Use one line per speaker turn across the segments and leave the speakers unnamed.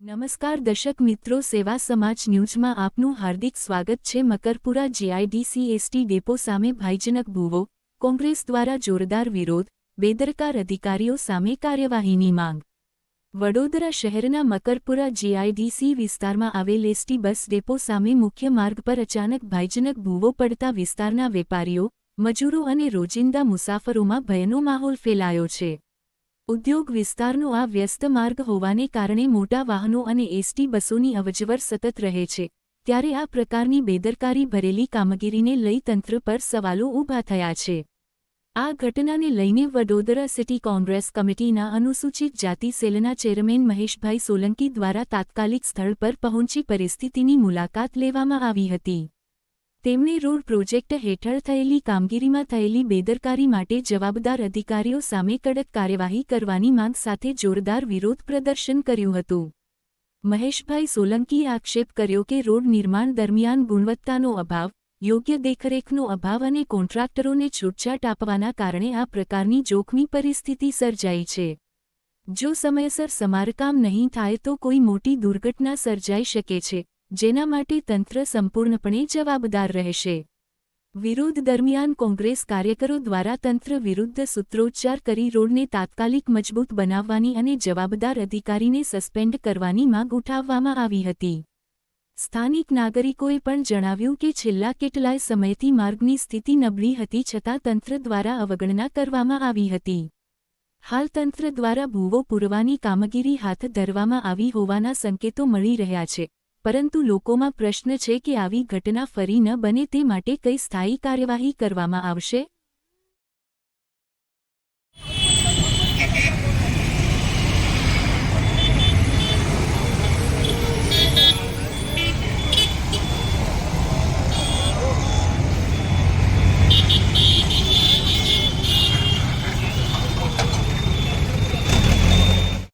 નમસ્કાર દર્શક મિત્રો, સેવા સમાજ ન્યૂઝમાં આપનું હાર્દિક સ્વાગત છે। મકરપુરા જીઆઈડીસી એસટી ડેપો સામે ભયજનક ભૂવો, કોંગ્રેસ દ્વારા જોરદાર વિરોધ, બેદરકાર અધિકારીઓ સામે કાર્યવાહીની માંગ। વડોદરા શહેરના મકરપુરા જીઆઈડીસી વિસ્તારમાં આવેલ એસટી બસ ડેપો સામે મુખ્ય માર્ગ પર અચાનક ભયજનક ભૂવો પડતા વિસ્તારના વેપારીઓ, મજૂરો અને રોજિંદા મુસાફરોમાં ભયનો માહોલ ફેલાયો છે। ઉદ્યોગ વિસ્તારનો આ વ્યસ્ત માર્ગ હોવાને કારણે મોટા વાહનો અને એસટી બસોની અવરજવર સતત રહે છે, ત્યારે આ પ્રકારની બેદરકારી ભરેલી કામગીરીને લઈ તંત્ર પર સવાલો ઊભા થયા છે। આ ઘટનાને લઈને વડોદરા સિટી કોંગ્રેસ કમિટીના અનુસૂચિત જાતિ સેલના ચેરમેન મહેશભાઈ સોલંકી દ્વારા તાત્કાલિક સ્થળ પર પહોંચી પરિસ્થિતિની મુલાકાત લેવામાં આવી હતી। તેમણે રોડ પ્રોજેક્ટ હેઠળ થયેલી કામગીરીમાં થયેલી બેદરકારી માટે જવાબદાર અધિકારીઓ સામે કડક કાર્યવાહી કરવાની માંગ સાથે જોરદાર વિરોધ પ્રદર્શન કર્યું હતું। મહેશભાઈ સોલંકીએ આક્ષેપ કર્યો કે રોડ નિર્માણ દરમિયાન ગુણવત્તાનો અભાવ, યોગ્ય દેખરેખનો અભાવ અને કોન્ટ્રાક્ટરોને છૂટછાટ આપવાના કારણે આ પ્રકારની જોખમી પરિસ્થિતિ સર્જાઈ છે। જો સમયસર સમારકામ નહીં થાય તો કોઈ મોટી દુર્ઘટના સર્જાઈ શકે છે, જેના માટે તંત્ર સંપૂર્ણપણે જવાબદાર રહેશે। વિરોધ દરમિયાન કોંગ્રેસ કાર્યકરો દ્વારા તંત્ર વિરુદ્ધ સૂત્રોચ્ચાર કરી રોડને તાત્કાલિક મજબૂત બનાવવાની અને જવાબદાર અધિકારીને સસ્પેન્ડ કરવાની માંગ ઉઠાવવામાં આવી હતી। સ્થાનિક નાગરિકોએ પણ જણાવ્યું કે છેલ્લા કેટલાય સમયથી માર્ગની સ્થિતિ નબળી હતી છતાં તંત્ર દ્વારા અવગણના કરવામાં આવી હતી। હાલ તંત્ર દ્વારા ભૂવો પૂરવાની કામગીરી હાથ ધરવામાં આવી હોવાના સંકેતો મળી રહ્યા છે, પરંતુ લોકોમાં પ્રશ્ન છે કે આવી ઘટના ફરી ન બને તે માટે કઈ સ્થાયી કાર્યવાહી કરવામાં આવશે।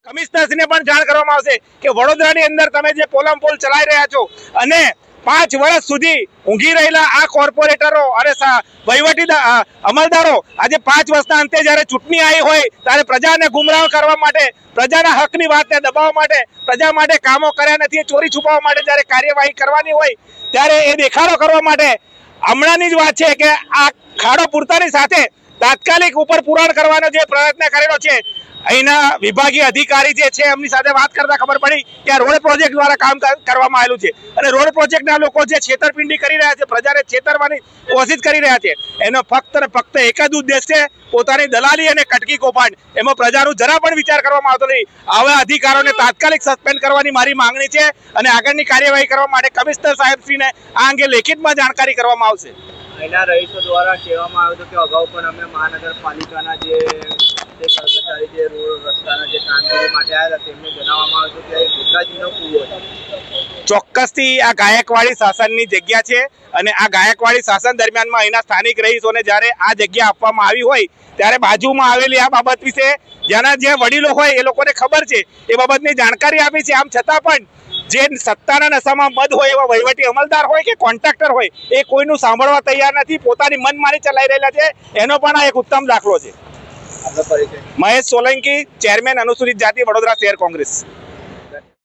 કમિશનરશ્રીને પણ જાણ કરવામાં આવશે કે વડોદરાની અંદર તમે જે પોલમ પોલ ચલાવી રહ્યા છો અને 5 વર્ષ સુધી ઊંઘી રહેલા આ કોર્પોરેટરો અને વહીવટી અમલદારો આજે 5 વર્ષના અંતે જ્યારે ચૂંટણી આવી હોય ત્યારે પ્રજાને ગુમરાહ કરવા માટે, પ્રજાના હકની વાતને દબાવવા માટે, પ્રજા માટે કામો કર્યા નથી એ ચોરી છુપાવવા માટે જ્યારે કાર્યવાહી કરવાની હોય ત્યારે એ દેખાડો કરવા માટે હમણાંની જ વાત છે કે આ ખાડો પૂરતાની સાથે તાત્કાલિક ઉપર પુરાણ કરવાનો જે પ્રયત્ન કરેલો છે, અહીંના વિભાગીય અધિકારી જે છે એમની સાથે વાત કરતા ખબર પડી કે આ રોડ પ્રોજેક્ટ દ્વારા કામ કરવામાં આવેલું છે અને રોડ પ્રોજેક્ટના લોકો જે છેતરપિંડી કરી રહ્યા છે, પ્રજાને છેતરવાની કોશિશ કરી રહ્યા છે, એનો ફક્ત ને ફક્ત એક જ ઉદ્દેશ છે, પોતાની દલાલી અને કટકી કૌભાંડ। એમાં પ્રજાનું જરા પણ વિચાર કરવામાં આવતો નથી। આવા અધિકારીઓને તાત્કાલિક સસ્પેન્ડ કરવાની મારી માંગણી છે અને આગળની કાર્યવાહી કરવા માટે કમિશનર સાહેબશ્રીને આ અંગે લેખિતમાં જાણકારી કરવામાં આવશે।
અહીંના રહીશો દ્વારા કહેવામાં આવ્યું હતું કે અગાઉ પણ અમે મહાનગરપાલિકાના જે કર્મચારી જે રોડ રસ્તાના જે કામગીરી માટે આવ્યા હતા તેમને જણાવવામાં આવ્યું હતું કે ગોતાજીનો કૂવો છે।
ચોક્કસથી આ ગાયકવાડી શાસનની જગ્યા છે અને આ ગાયકવાડી શાસન દરમિયાનમાં અહીંના સ્થાનિક રહીશોને જ્યારે આ જગ્યા આપવામાં આવી હોય ત્યારે બાજુમાં આવેલી આ બાબત વિશે જેના જે વડીલો હોય એ લોકોને ખબર છે, એ બાબતની જાણકારી આપી છે। આમ છતાં પણ જે સત્તાના નશામાં મદ હોય એવા વહીવટી અમલદાર હોય કે કોન્ટ્રાક્ટર હોય એ કોઈનું સાંભળવા તૈયાર નથી, પોતાની મનમાની ચલાવી રહેલા છે। એનો પણ આ એક ઉત્તમ દાખલો છે। મહેશ સોલંકી, ચેરમેન અનુસૂચિત જાતિ, વડોદરા શહેર કોંગ્રેસ।